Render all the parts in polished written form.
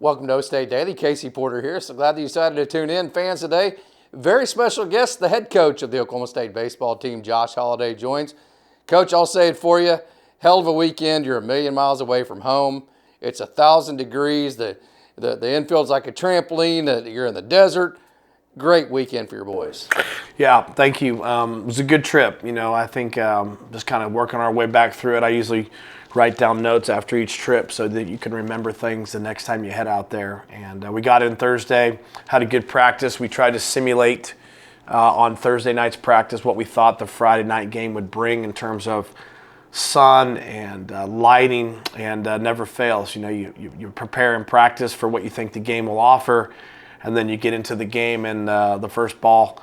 Welcome to OkState Daily. Casey Porter here. So glad that you decided to tune in. Fans today, very special guest, the head coach of the Oklahoma State baseball team, Josh Holliday, joins. Coach, I'll say it for you. Hell of a weekend. You're a million miles away from home. It's 1,000 degrees. The infield's like a trampoline. You're in the desert. Great weekend for your boys. Yeah, thank you. It was a good trip. I think just kind of working our way back through it. I usually write down notes after each trip so that you can remember things the next time you head out there. And we got in Thursday, had a good practice. We tried to simulate on Thursday night's practice what we thought the Friday night game would bring in terms of sun and lighting, and never fails. You prepare and practice for what you think the game will offer, and then you get into the game and the first ball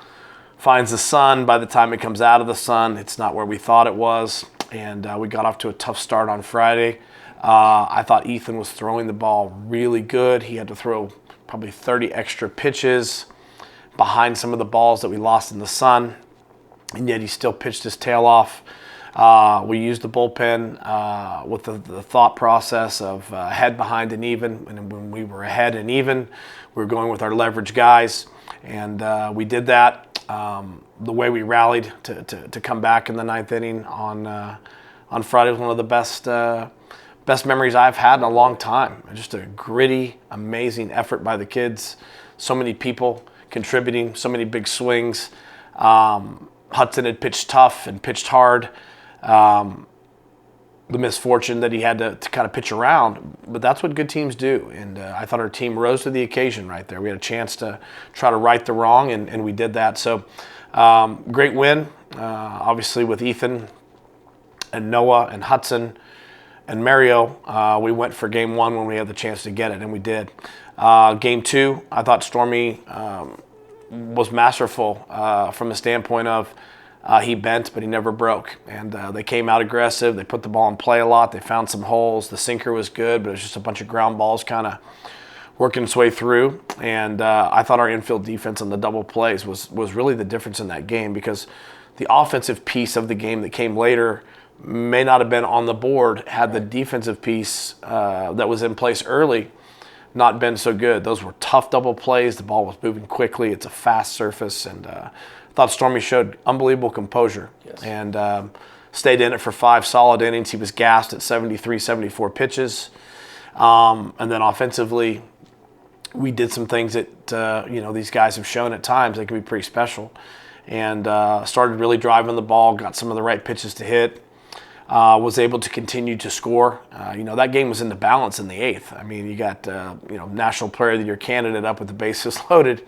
finds the sun. By the time it comes out of the sun, it's not where we thought it was. And we got off to a tough start on Friday. I thought Ethan was throwing the ball really good. He had to throw probably 30 extra pitches behind some of the balls that we lost in the sun, and yet he still pitched his tail off. We used the bullpen with the thought process of ahead, behind, and even. And when we were ahead and even, we were going with our leverage guys, and we did that. The way we rallied to come back in the ninth inning on Friday was one of the best memories I've had in a long time. Just a gritty, amazing effort by the kids. So many people contributing, so many big swings. Hudson had pitched tough and pitched hard. The misfortune that he had to kind of pitch around, but that's what good teams do. And I thought our team rose to the occasion right there. We had a chance to try to right the wrong, and we did that. So great win, obviously with Ethan and Noah and Hudson and Mario. We went for game one when we had the chance to get it, and we did. Game two, I thought Stormy was masterful from the standpoint of he bent, but he never broke. And they came out aggressive. They put the ball in play a lot. They found some holes. The sinker was good, but it was just a bunch of ground balls kind of working its way through. And I thought our infield defense on the double plays was really the difference in that game, because the offensive piece of the game that came later may not have been on the board had the defensive piece that was in place early not been so good. Those were tough double plays. The ball was moving quickly. It's a fast surface, and I thought Stormy showed unbelievable composure. Yes. And stayed in it for 5 solid innings. He was gassed at 73, 74 pitches. And then offensively, we did some things that these guys have shown at times they can be pretty special, and started really driving the ball, got some of the right pitches to hit. Was able to continue to score. That game was in the balance in the 8th. I mean, you got National Player of the Year candidate up with the bases loaded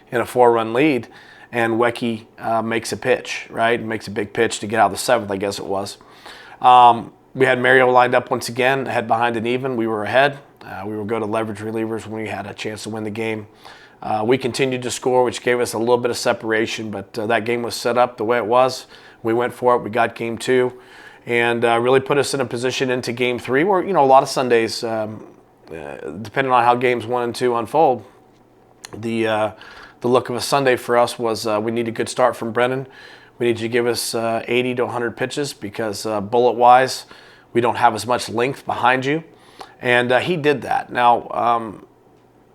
in a 4-run lead, and Wecky makes a pitch, right? Makes a big pitch to get out of the 7th, I guess it was. We had Mario lined up once again, ahead, behind, and even. We were ahead. We would go to leverage relievers when we had a chance to win the game. We continued to score, which gave us a little bit of separation, but that game was set up the way it was. We went for it. We got game 2. And really put us in a position into game 3 where, a lot of Sundays, depending on how games 1 and 2 unfold, the look of a Sunday for us was we need a good start from Brennan. We need you to give us 80 to 100 pitches because bullet-wise, we don't have as much length behind you. And he did that. Now,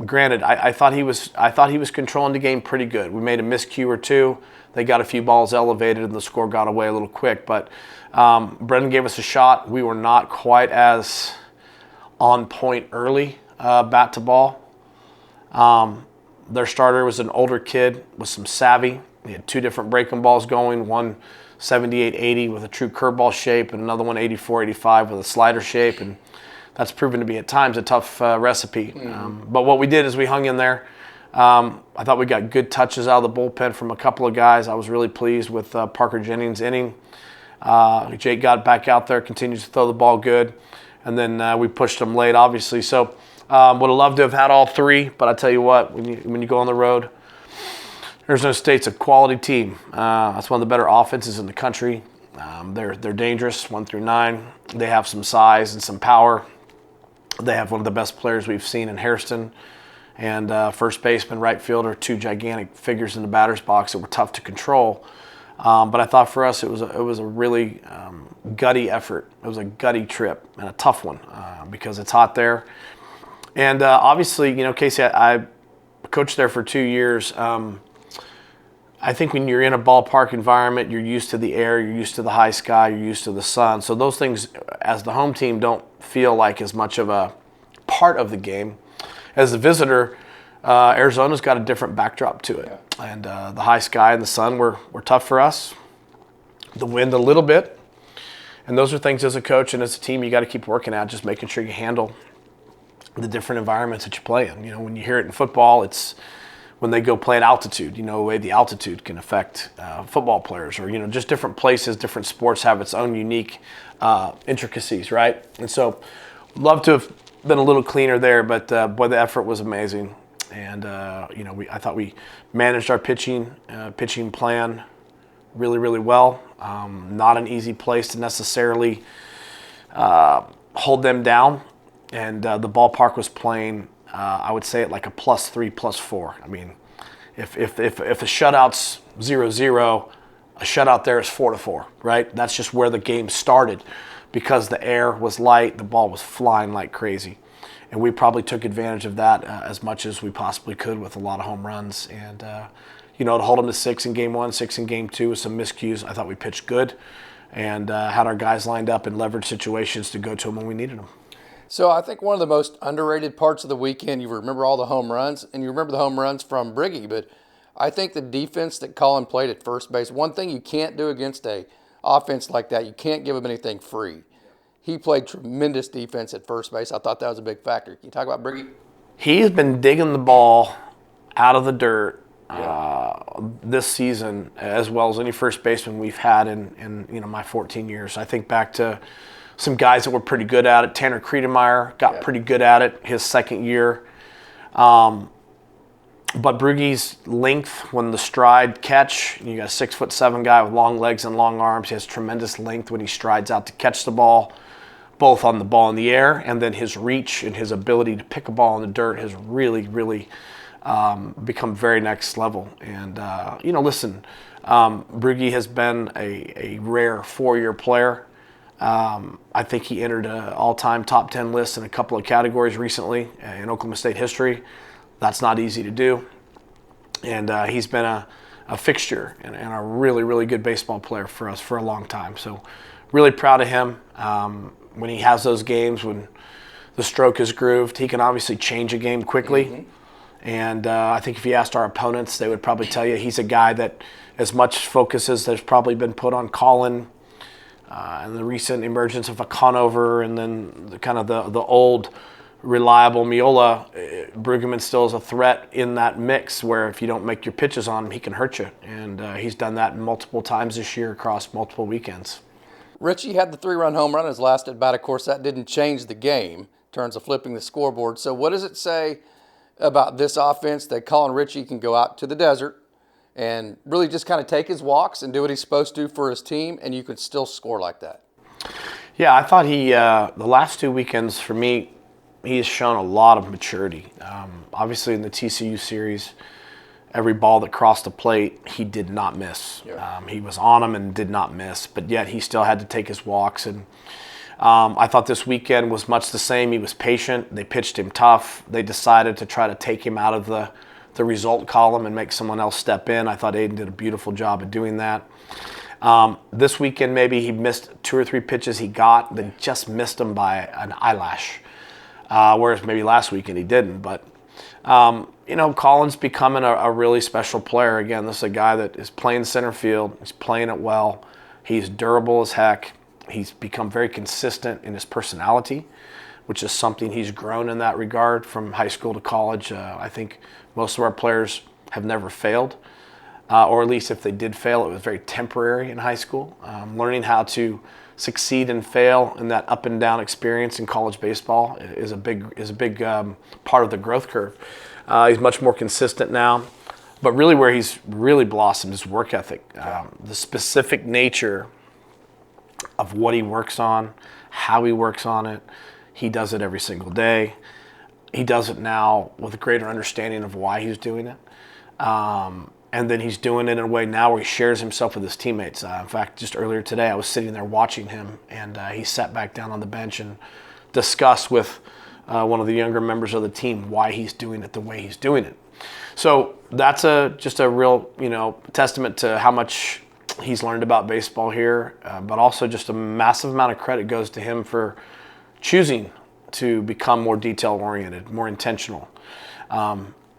granted, I thought he was controlling the game pretty good. We made a miscue or two. They got a few balls elevated, and the score got away a little quick. But Brendan gave us a shot. We were not quite as on point early, bat to ball. Their starter was an older kid with some savvy. He had 2 different breaking balls going, one 78-80 with a true curveball shape, and another one 84-85 with a slider shape. And that's proven to be at times a tough recipe. But what we did is we hung in there. I thought we got good touches out of the bullpen from a couple of guys. I was really pleased with Parker Jennings' inning. Jake got back out there, continues to throw the ball good, and then we pushed him late, obviously. So would have loved to have had all 3, but I tell you what, when you go on the road, Arizona State's a quality team. That's one of the better offenses in the country. They're dangerous, 1 through 9. They have some size and some power. They have one of the best players we've seen in Hairston. And first baseman, right fielder, 2 gigantic figures in the batter's box that were tough to control. But I thought for us it was a really gutty effort. It was a gutty trip and a tough one because it's hot there. And obviously, Casey, I coached there for 2 years. I think when you're in a ballpark environment, you're used to the air, you're used to the high sky, you're used to the sun. So those things, as the home team, don't feel like as much of a part of the game. As a visitor, Arizona's got a different backdrop to it. Yeah. And the high sky and the sun were tough for us. The wind a little bit. And those are things as a coach and as a team you got to keep working at, just making sure you handle the different environments that you play in. When you hear it in football, it's when they go play at altitude, the way the altitude can affect football players, or, just different places, different sports have its own unique intricacies, right? And so love to have been a little cleaner there, but boy, the effort was amazing. And, I thought we managed our pitching plan really, really well. Not an easy place to necessarily hold them down. And the ballpark was playing, I would say, at like a +3, +4. I mean, if a shutout's 0-0, a shutout there is 4-4, right? That's just where the game started, because the air was light, the ball was flying like crazy. And we probably took advantage of that as much as we possibly could with a lot of home runs. And, to hold them to 6 in game 1, 6 in game 2 with some miscues, I thought we pitched good and had our guys lined up in leverage situations to go to them when we needed them. So I think one of the most underrated parts of the weekend, you remember all the home runs, and you remember the home runs from Briggy, but I think the defense that Colin played at first base, one thing you can't do against a offense like that, you can't give him anything free. He played tremendous defense at first base. I thought that was a big factor. Can you talk about Briggy? He's been digging the ball out of the dirt this season, as well as any first baseman we've had in my 14 years. I think back to some guys that were pretty good at it. Tanner Credemeyer got pretty good at it his second year. But Brugge's length, when the stride catch, you got a 6'7" guy with long legs and long arms. He has tremendous length when he strides out to catch the ball, both on the ball in the air, and then his reach and his ability to pick a ball in the dirt has really, really become very next level. And, listen, Brugge has been a rare 4-year player. I think he entered an all-time top 10 list in a couple of categories recently in Oklahoma State history. That's not easy to do. And he's been a fixture and a really, really good baseball player for us for a long time. So really proud of him. When he has those games when the stroke is grooved, he can obviously change a game quickly. Mm-hmm. And I think if you asked our opponents, they would probably tell you he's a guy that as much focus as there's probably been put on Colin and the recent emergence of a Conover, and then the old reliable Miola, Brueggemann still is a threat in that mix where if you don't make your pitches on him, he can hurt you. And he's done that multiple times this year across multiple weekends. Richie had the 3-run home run his last at bat. Of course, that didn't change the game in terms of flipping the scoreboard. So what does it say about this offense that Colin Ritchie can go out to the desert and really just kind of take his walks and do what he's supposed to for his team, and you can still score like that? Yeah, I thought he, the last 2 weekends for me, he has shown a lot of maturity. Obviously in the TCU series, every ball that crossed the plate, he did not miss. Yeah. He was on them and did not miss, but yet he still had to take his walks. And I thought this weekend was much the same. He was patient. They pitched him tough. They decided to try to take him out of the result column and make someone else step in. I thought Aiden did a beautiful job of doing that. This weekend, maybe he missed 2 or 3 pitches he got that just missed him by an eyelash, whereas maybe last weekend he didn't. But, Colin's becoming a really special player. Again, this is a guy that is playing center field. He's playing it well. He's durable as heck. He's become very consistent in his personality, which is something he's grown in that regard from high school to college. I think most of our players have never failed, or at least if they did fail, it was very temporary in high school. Learning how to succeed and fail in that up and down experience in college baseball is a big part of the growth curve. He's much more consistent now, but really where he's really blossomed is work ethic, the specific nature of what he works on, how he works on it. He does it every single day. He does it now with a greater understanding of why he's doing it. And then he's doing it in a way now where he shares himself with his teammates. In fact, just earlier today, I was sitting there watching him, and he sat back down on the bench and discussed with one of the younger members of the team, why he's doing it the way he's doing it. So that's just a real, testament to how much he's learned about baseball here, but also just a massive amount of credit goes to him for choosing to become more detail-oriented, more intentional,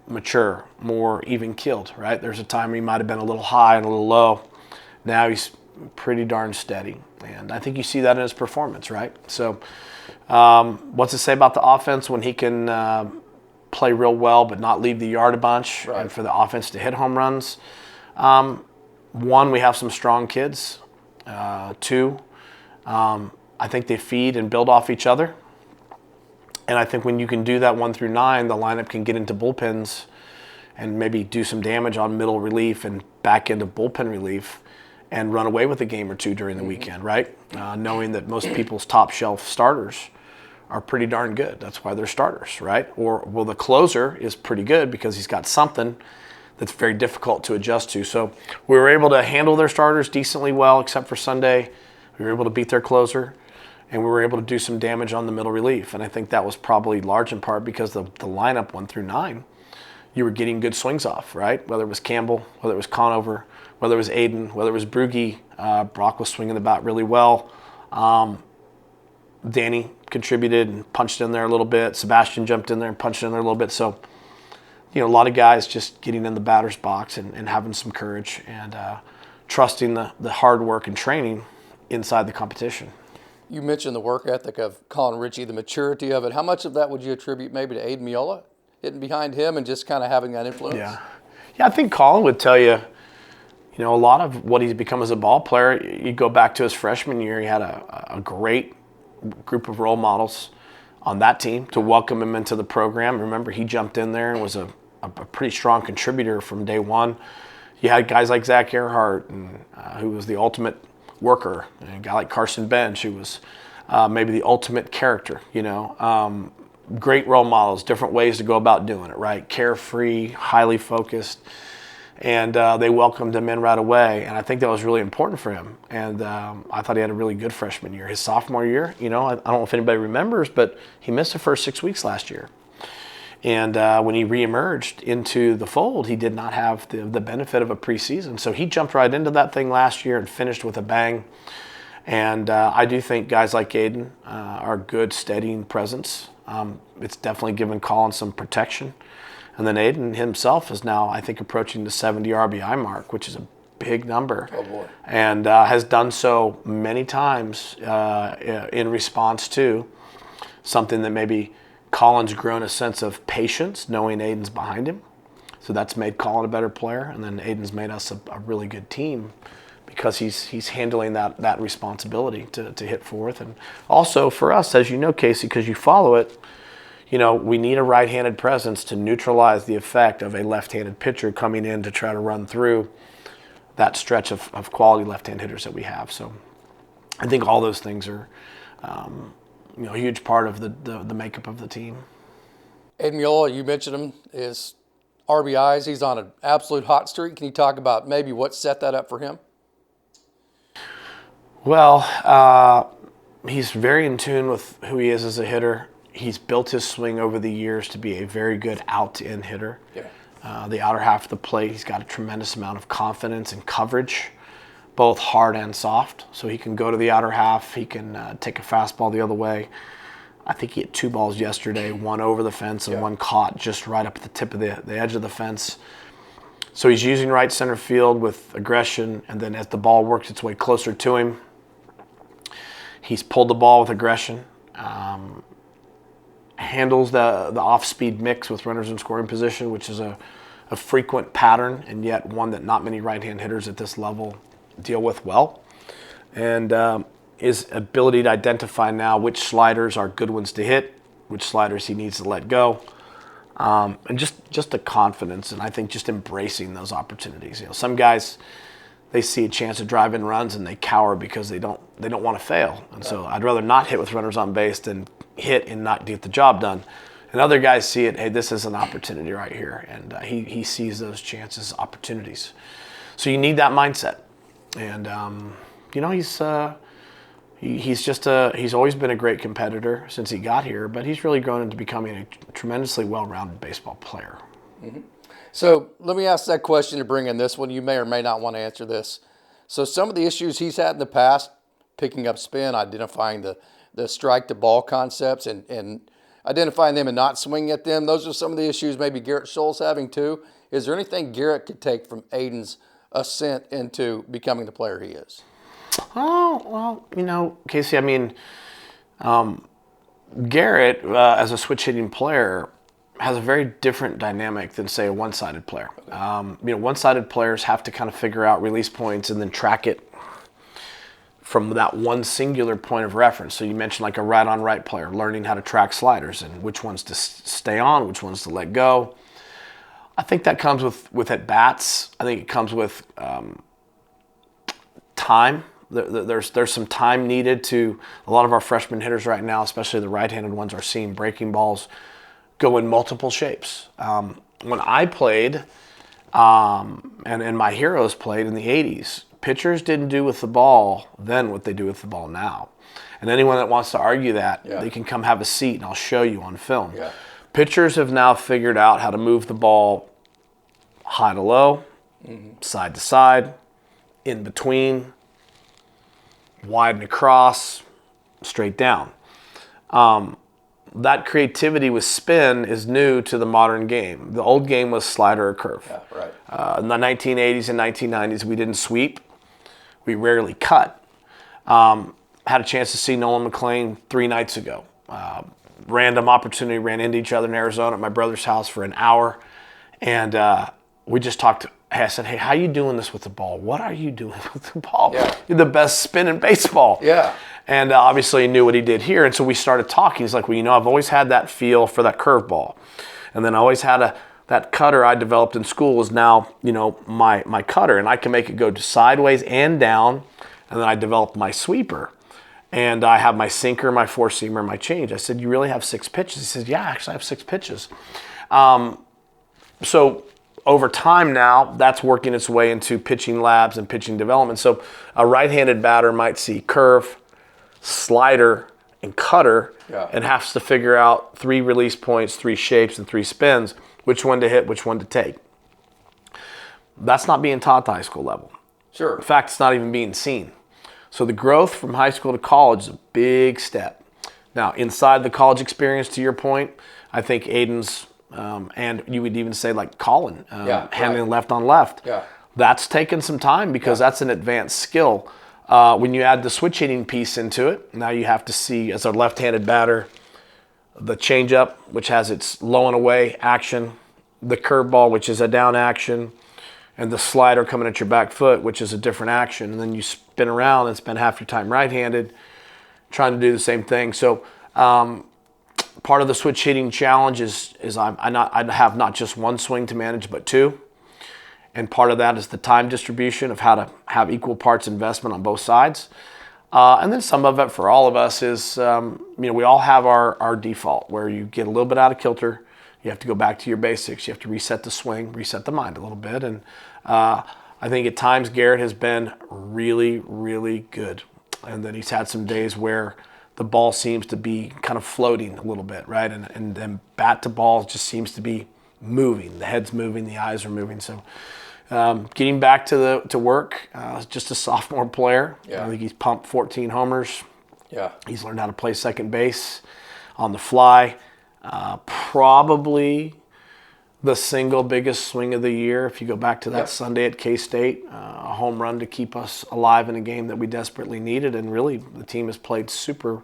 mature, more even-keeled, right? There's a time he might have been a little high and a little low. Now he's pretty darn steady, and I think you see that in his performance, right? So what's it say about the offense when he can play real well but not leave the yard a bunch, right, and for the offense to hit home runs? One, we have some strong kids. Two, I think they feed and build off each other. And I think when you can do that 1 through 9, the lineup can get into bullpens and maybe do some damage on middle relief and back into bullpen relief and run away with a game or two during the weekend, right? Knowing that most people's top shelf starters are pretty darn good. That's why they're starters, right? Or, well, the closer is pretty good because he's got something that's very difficult to adjust to. So we were able to handle their starters decently well, except for Sunday. We were able to beat their closer, and we were able to do some damage on the middle relief. And I think that was probably large in part because the lineup 1 through 9, you were getting good swings off, right? Whether it was Campbell, whether it was Conover, whether it was Aiden, whether it was Brueggemann, Brock was swinging the bat really well. Danny contributed and punched in there a little bit. Sebastian jumped in there and punched in there a little bit. So, a lot of guys just getting in the batter's box and having some courage and trusting the hard work and training inside the competition. You mentioned the work ethic of Colin Ritchie, the maturity of it. How much of that would you attribute maybe to Aiden Miola, hitting behind him and just kind of having that influence? Yeah, I think Colin would tell you, a lot of what he's become as a ball player. You go back to his freshman year, he had a great group of role models on that team to welcome him into the program. Remember, he jumped in there and was a pretty strong contributor from day one. You had guys like Zach Earhart, and, who was the ultimate worker, and a guy like Carson Bench, who was maybe the ultimate character, great role models, different ways to go about doing it, right? Carefree, highly focused, and they welcomed him in right away, and I think that was really important for him. And I thought he had a really good freshman year. His sophomore year, I don't know if anybody remembers, but he missed the first 6 weeks last year. And when he reemerged into the fold, he did not have the benefit of a preseason. So he jumped right into that thing last year and finished with a bang. And I do think guys like Aiden are good, steadying presence. It's definitely given Colin some protection. And then Aiden himself is now, I think, approaching the 70 RBI mark, which is a big number. Oh, boy. And has done so many times in response to something that maybe Colin's grown a sense of patience, knowing Aiden's behind him. So that's made Colin a better player. And then Aiden's made us a really good team because he's handling that responsibility to hit forth. And also for us, as you know, Casey, because you follow it, we need a right-handed presence to neutralize the effect of a left-handed pitcher coming in to try to run through that stretch of quality left-hand hitters that we have. So I think all those things are a huge part of the makeup of the team. Aiden Miola, you mentioned him, his RBIs. He's on an absolute hot streak. Can you talk about maybe what set that up for him? Well, he's very in tune with who he is as a hitter. He's built his swing over the years to be a very good out-in hitter. Yeah. The outer half of the plate, he's got a tremendous amount of confidence and coverage, both hard and soft. So he can go to the outer half. He can take a fastball the other way. I think he hit 2 balls yesterday, one over the fence and one caught just right up at the tip of the edge of the fence. So he's using right center field with aggression, and then as the ball works its way closer to him, he's pulled the ball with aggression. Handles the off-speed mix with runners in scoring position, which is a frequent pattern, and yet one that not many right-hand hitters at this level deal with well. And his ability to identify now which sliders are good ones to hit, which sliders he needs to let go, and just the confidence, and I think just embracing those opportunities. Some guys, they see a chance to drive in runs and they cower because they don't want to fail. And so I'd rather not hit with runners on base than hit and not get the job done. And other guys see it, hey, this is an opportunity right here. And he sees those chances, opportunities. So you need that mindset. And, he's always been a great competitor since he got here, but he's really grown into becoming a tremendously well-rounded baseball player. Mm-hmm. So let me ask that question to bring in this one. You may or may not want to answer this. So some of the issues he's had in the past, picking up spin, identifying the strike to ball concepts and identifying them and not swinging at them, those are some of the issues maybe Garrett Scholl's having too. Is there anything Garrett could take from Aiden's ascent into becoming the player he is? Oh, well, Casey, I mean, Garrett, as a switch hitting player, has a very different dynamic than, say, a one-sided player. Okay. One-sided players have to kind of figure out release points and then track it from that one singular point of reference. So you mentioned like a right-on-right player, learning how to track sliders and which ones to stay on, which ones to let go. I think that comes with at-bats. I think it comes with time. There's some time needed to a lot of our freshman hitters right now, especially the right-handed ones, are seeing breaking balls go in multiple shapes. When I played, and my heroes played in the 80s, pitchers didn't do with the ball then what they do with the ball now. And anyone that wants to argue that, they can come have a seat and I'll show you on film. Yeah. Pitchers have now figured out how to move the ball high to low, side to side, in between, wide and across, straight down. That creativity with spin is new to the modern game. The old game was slider or curve. Yeah, right. In the 1980s and 1990s, we didn't sweep. We rarely cut. Had a chance to see Nolan McLean 3 nights ago. Random opportunity, ran into each other in Arizona at my brother's house for an hour. And we just talked. I said, hey, how you doing this with the ball? What are you doing with the ball? Yeah. You're the best spin in baseball. Yeah. And obviously he knew what he did here. And so we started talking. He's like, well, I've always had that feel for that curveball. And then I always had that cutter I developed in school is now, my cutter. And I can make it go sideways and down. And then I developed my sweeper. And I have my sinker, my four-seamer, my change. I said, you really have 6 pitches? He said, yeah, actually I have 6 pitches. So over time now, that's working its way into pitching labs and pitching development. So a right-handed batter might see curve, slider, and cutter, and has to figure out 3 release points, 3 shapes, and 3 spins, which one to hit, which one to take. That's not being taught at the high school level. Sure. In fact, it's not even being seen. So the growth from high school to college is a big step. Now, inside the college experience, to your point, I think Aiden's, and you would even say like Colin, handling left on left. Yeah. That's taken some time because that's an advanced skill. When you add the switch hitting piece into it, now you have to see, as a left-handed batter, the changeup, which has its low and away action, the curveball, which is a down action, and the slider coming at your back foot, which is a different action. And then you spin around and spend half your time right-handed trying to do the same thing. So part of the switch hitting challenge is I have not just one swing to manage, but 2. And part of that is the time distribution of how to have equal parts investment on both sides. And then some of it for all of us is, we all have our default where you get a little bit out of kilter. You have to go back to your basics. You have to reset the swing, reset the mind a little bit. And I think at times Garrett has been really, really good. And then he's had some days where the ball seems to be kind of floating a little bit, right? And then bat to ball just seems to be moving. The head's moving, the eyes are moving. So getting back to work, just a sophomore player. Yeah. I think he's pumped 14 homers. Yeah. He's learned how to play second base on the fly. Probably the single biggest swing of the year, if you go back to that Sunday at K-State, a home run to keep us alive in a game that we desperately needed. And really, the team has played super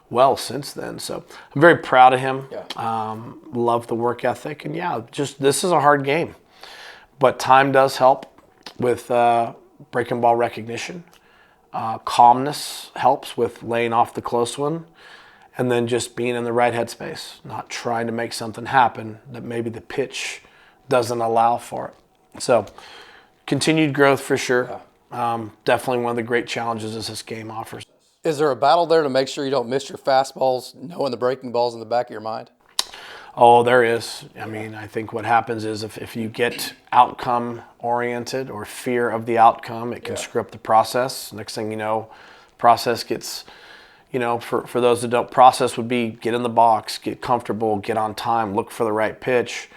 well since then. So I'm very proud of him. Yeah. Love the work ethic. And this is a hard game. But time does help with breaking ball recognition. Calmness helps with laying off the close one. And then just being in the right headspace, not trying to make something happen that maybe the pitch doesn't allow for it. So continued growth for sure. Definitely one of the great challenges this game offers. Is there a battle there to make sure you don't miss your fastballs, knowing the breaking ball's in the back of your mind? Oh, there is. I mean, I think what happens is if you get outcome oriented or fear of the outcome, it can screw up the process. Next thing you know, Process gets, for those that don't, process would be get in the box, get comfortable, get on time, look for the right pitch.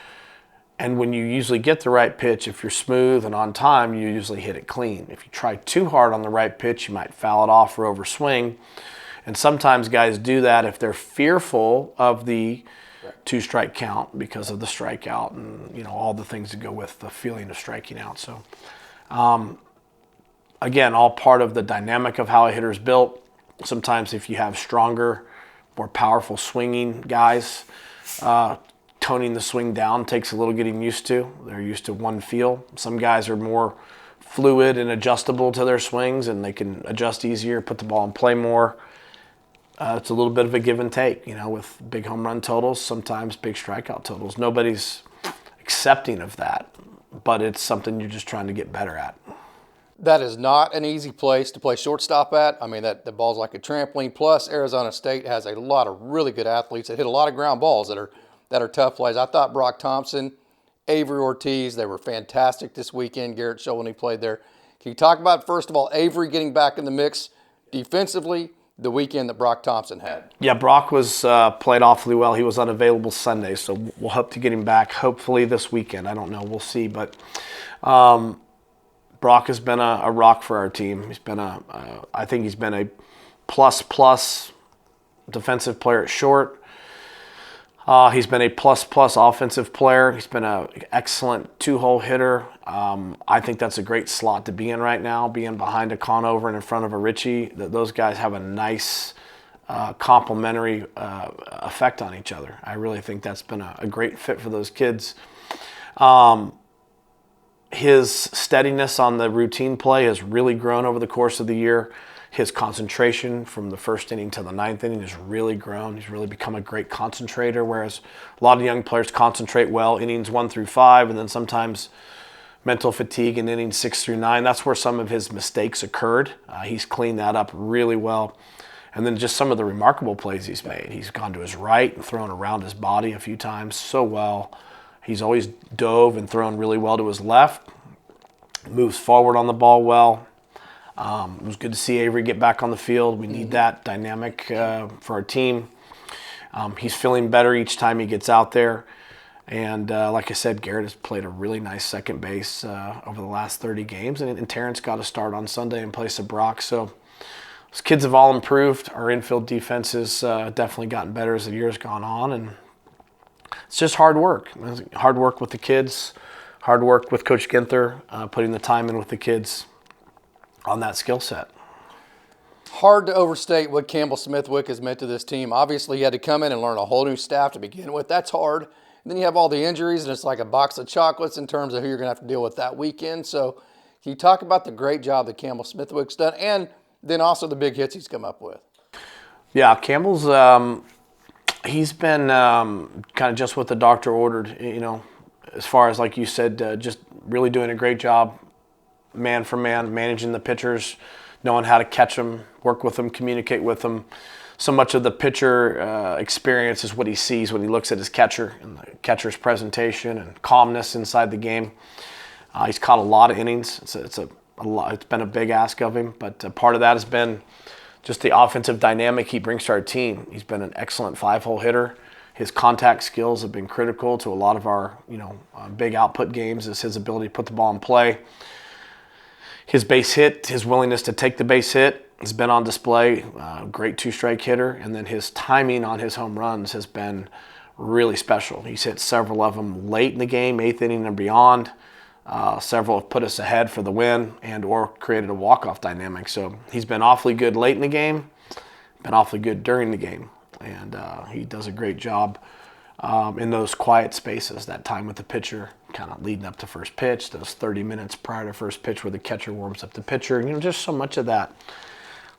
And when you usually get the right pitch, if you're smooth and on time, you usually hit it clean. If you try too hard on the right pitch, you might foul it off or overswing. And sometimes guys do that if they're fearful of the two-strike count because of the strikeout and all the things that go with the feeling of striking out. So, again, all part of the dynamic of how a hitter's built. Sometimes if you have stronger, more powerful swinging guys, toning the swing down takes a little getting used to. They're used to one feel. Some guys are more fluid and adjustable to their swings, and they can adjust easier, put the ball in play more. It's a little bit of a give and take, with big home run totals, sometimes big strikeout totals. Nobody's accepting of that, but it's something you're just trying to get better at. That is not an easy place to play shortstop at. I mean, the ball's like a trampoline. Plus, Arizona State has a lot of really good athletes that hit a lot of ground balls that are tough plays. I thought Brock Thompson, Avery Ortiz, they were fantastic this weekend. Garrett Scholl when he played there. Can you talk about, first of all, Avery getting back in the mix defensively the weekend that Brock Thompson had? Yeah, Brock was played awfully well. He was unavailable Sunday, so we'll hope to get him back hopefully this weekend. I don't know. We'll see. But Brock has been a rock for our team. He's been I think he's been a plus defensive player at short. He's been a plus offensive player. He's been an excellent two-hole hitter. I think that's a great slot to be in right now, being behind a Conover and in front of a Richie. Those guys have a nice complementary effect on each other. I really think that's been a great fit for those kids. His steadiness on the routine play has really grown over the course of the year. His concentration from the first inning to the ninth inning has really grown. He's really become a great concentrator, whereas a lot of young players concentrate well innings 1 through 5, and then sometimes mental fatigue in innings 6 through 9. That's where some of his mistakes occurred. He's cleaned that up really well. And then just some of the remarkable plays he's made. He's gone to his right and thrown around his body a few times so well. He's always dove and thrown really well to his left. Moves forward on the ball well. It was good to see Avery get back on the field. We need that dynamic for our team. He's feeling better each time he gets out there. And like I said, Garrett has played a really nice second base over the last 30 games. And Terrence got a start on Sunday in place of Brock. So those kids have all improved. Our infield defense has definitely gotten better as the year's gone on. And it's just hard work. Hard work with the kids. Hard work with Coach Ginther, putting the time in with the kids on that skill set. Hard to overstate what Campbell Smithwick has meant to this team. Obviously, he had to come in and learn a whole new staff to begin with. That's hard. And then you have all the injuries, and it's like a box of chocolates in terms of who you're going to have to deal with that weekend. So can you talk about the great job that Campbell Smithwick's done, and then also the big hits he's come up with? Yeah, Campbell's he's been kind of just what the doctor ordered, as far as, like you said, just really doing a great job man for man, managing the pitchers, knowing how to catch them, work with them, communicate with them. So much of the pitcher experience is what he sees when he looks at his catcher and the catcher's presentation and calmness inside the game. He's caught a lot of innings. It's been a big ask of him, but part of that has been just the offensive dynamic he brings to our team. He's been an excellent 5-hole hitter. His contact skills have been critical to a lot of our big output games, is his ability to put the ball in play. His base hit, his willingness to take the base hit has been on display. Great two-strike hitter. And then his timing on his home runs has been really special. He's hit several of them late in the game, 8th inning and beyond. Several have put us ahead for the win and or created a walk-off dynamic. So he's been awfully good late in the game, been awfully good during the game. And he does a great job in those quiet spaces, that time with the pitcher, kind of leading up to first pitch, those 30 minutes prior to first pitch where the catcher warms up the pitcher. Just so much of that.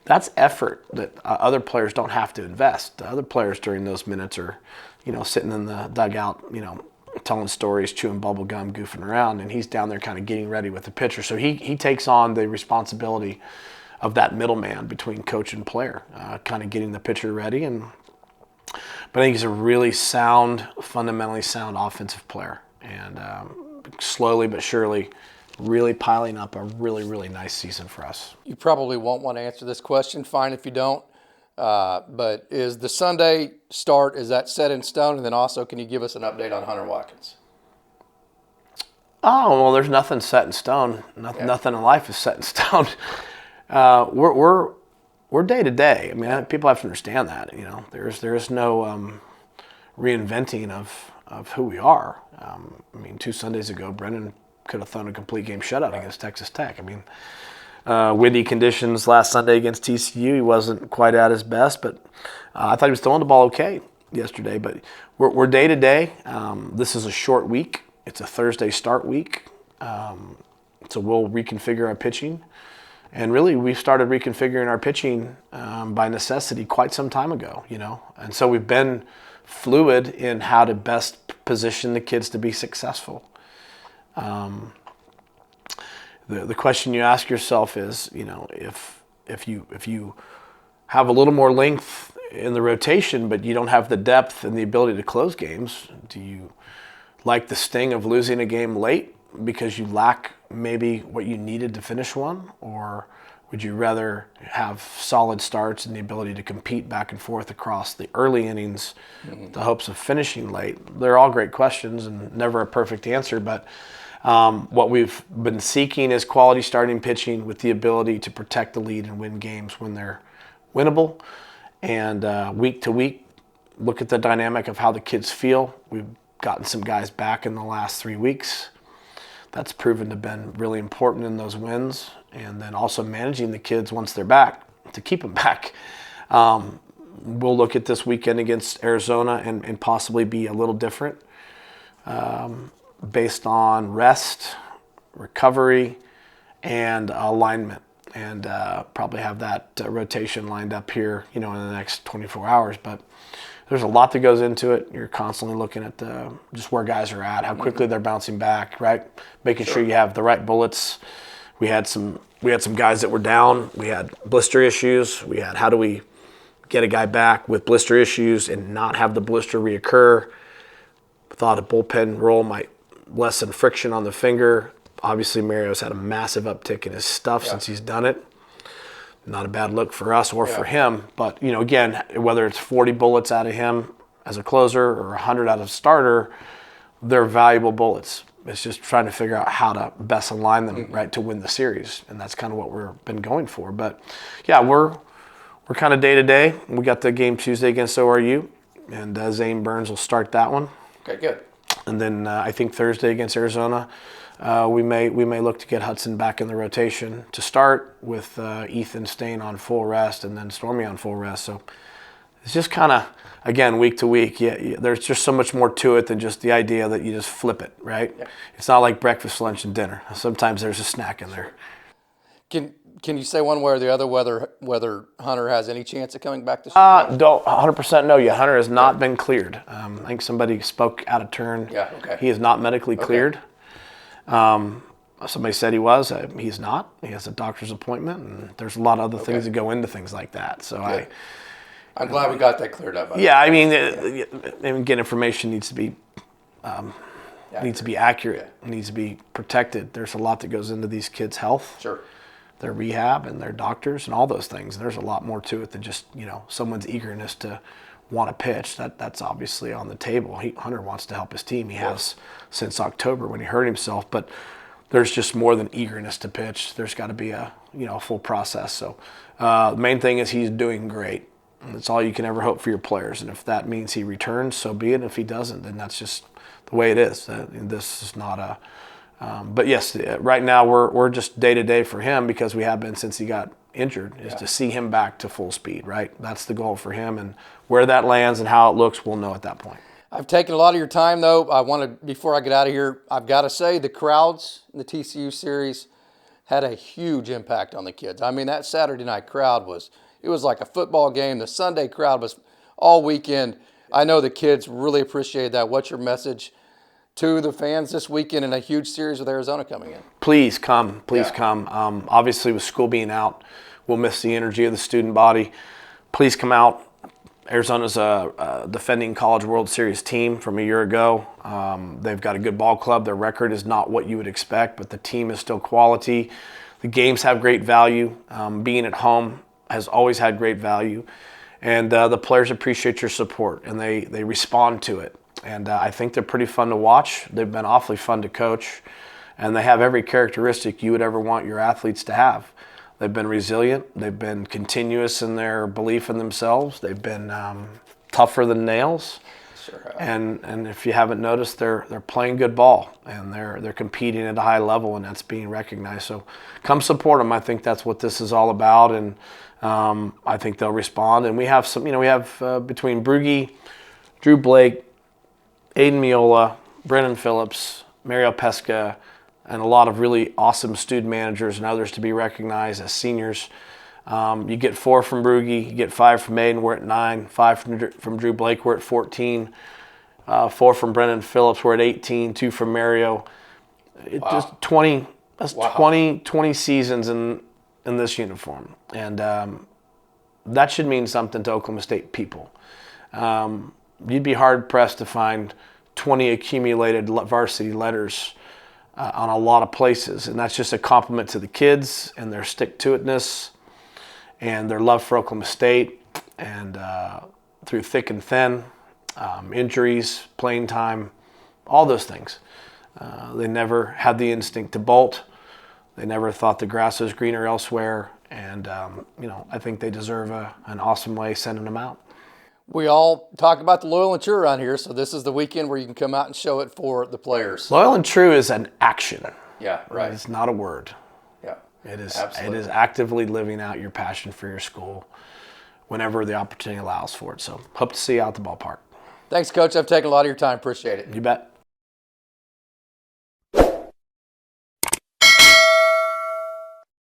That's effort that other players don't have to invest. Other players during those minutes are, sitting in the dugout, telling stories, chewing bubble gum, goofing around, and he's down there kind of getting ready with the pitcher. So he takes on the responsibility of that middleman between coach and player, kind of getting the pitcher ready. But I think he's a really sound, fundamentally sound offensive player. And slowly but surely really piling up a really, really nice season for us. You probably won't want to answer this question. Fine if you don't. But is the Sunday start, is that set in stone? And then also, can you give us an update on Hunter Watkins? Oh, well, there's nothing set in stone. Nothing in life is set in stone. We're day to day. I mean, people have to understand that. You know, there is no reinventing of who we are. I mean, 2 Sundays ago, Brendan could have thrown a complete game shutout against Texas Tech. I mean, windy conditions last Sunday against TCU. He wasn't quite at his best, but I thought he was throwing the ball okay yesterday. But we're day to day. This is a short week. It's a Thursday start week, so we'll reconfigure our pitching. And really, we started reconfiguring our pitching by necessity quite some time ago, you know. And so we've been fluid in how to best position the kids to be successful. The question you ask yourself is, you know, if you have a little more length in the rotation, but you don't have the depth and the ability to close games, do you like the sting of losing a game late because you lack maybe what you needed to finish one? Or would you rather have solid starts and the ability to compete back and forth across the early innings with the hopes of finishing late? They're all great questions and never a perfect answer, but what we've been seeking is quality starting pitching with the ability to protect the lead and win games when they're winnable. And week to week, look at the dynamic of how the kids feel. We've gotten some guys back in the last 3 weeks. That's proven to have been really important in those wins. And then also managing the kids once they're back to keep them back. We'll look at this weekend against Arizona and possibly be a little different based on rest, recovery, and alignment. And probably have that rotation lined up here, you know, in the next 24 hours. But there's a lot that goes into it. You're constantly looking at just where guys are at, how quickly they're bouncing back, right? Making sure you have the right bullets. We had some guys that were down. We had blister issues. We had how do we get a guy back with blister issues and not have the blister reoccur. Thought a bullpen roll might lessen friction on the finger. Obviously, Mario's had a massive uptick in his stuff since he's done it. Not a bad look for us or for him. But, you know, again, whether it's 40 bullets out of him as a closer or 100 out of a starter, they're valuable bullets. It's just trying to figure out how to best align them, right, to win the series. And that's kind of what we've been going for. But, yeah, we're kind of day to day. We got the game Tuesday against ORU, and Zane Burns will start that one. Okay, good. And then I think Thursday against Arizona, we may look to get Hudson back in the rotation to start with Ethan staying on full rest and then Stormy on full rest. So it's just kind of, again, week to week. Yeah, there's just so much more to it than just the idea that you just flip it, right? Yeah. It's not like breakfast, lunch, and dinner. Sometimes there's a snack in there. Can you say one way or the other whether Hunter has any chance of coming back this year? Don't 100% know yet. Hunter has not been cleared. I think somebody spoke out of turn. Yeah, okay. He is not medically cleared. Somebody said he was. He's not. He has a doctor's appointment, and there's a lot of other things that go into things like that. So I'm glad we got that cleared up. Yeah, I mean, again, information needs to be accurate. It needs to be protected. There's a lot that goes into these kids' health. Sure. Their rehab and their doctors and all those things. There's a lot more to it than just, you know, someone's eagerness to want to pitch. That's obviously on the table. Hunter wants to help his team. He has since October when he hurt himself. But there's just more than eagerness to pitch. There's got to be a full process. So the main thing is he's doing great. That's all you can ever hope for your players. And if that means he returns, so be it. And if he doesn't, then that's just the way it is. This is not a but yes, right now we're just day to day for him because we have been since he got injured, is to see him back to full speed, right? That's the goal for him, and where that lands and how it looks, we'll know at that point. I've taken a lot of your time, though. Before I get out of here, I've got to say the crowds in the TCU series had a huge impact on the kids. I mean, that Saturday night crowd was like a football game. The Sunday crowd was all weekend. I know the kids really appreciated that. What's your message to the fans this weekend in a huge series with Arizona coming in? Please come. Come. Obviously, with school being out, we'll miss the energy of the student body. Please come out. Arizona's a defending College World Series team from a year ago. They've got a good ball club. Their record is not what you would expect, but the team is still quality. The games have great value. Being at home has always had great value. And the players appreciate your support, and they respond to it. And I think they're pretty fun to watch. They've been awfully fun to coach. And they have every characteristic you would ever want your athletes to have. They've been resilient. They've been continuous in their belief in themselves. They've been tougher than nails. Sure. And if you haven't noticed, they're playing good ball, and they're competing at a high level, and that's being recognized. So come support them. I think that's what this is all about, and I think they'll respond. And we have some, between Bruegge, Drew Blake, Aiden Miola, Brennan Phillips, Mario Pesca, and a lot of really awesome student managers and others to be recognized as seniors. You get 4 from Bruegge, you get 5 from Aiden, we're at 9, 5 from Drew Blake, we're at 14, 4 from Brennan Phillips, we're at 18, 2 from Mario. Just 20, that's 20 seasons in this uniform. And that should mean something to Oklahoma State people. You'd be hard-pressed to find 20 accumulated varsity letters on a lot of places, and that's just a compliment to the kids and their stick-to-itness and their love for Oklahoma State, and through thick and thin, injuries, playing time, all those things. They never had the instinct to bolt. They never thought the grass was greener elsewhere, and I think they deserve an awesome way sending them out. We all talk about the loyal and true around here, so this is the weekend where you can come out and show it for the players. Loyal and true is an action. Yeah, right. It's not a word. Yeah, it is. Absolutely. It is actively living out your passion for your school whenever the opportunity allows for it. So hope to see you out at the ballpark. Thanks, Coach. I've taken a lot of your time. Appreciate it. You bet.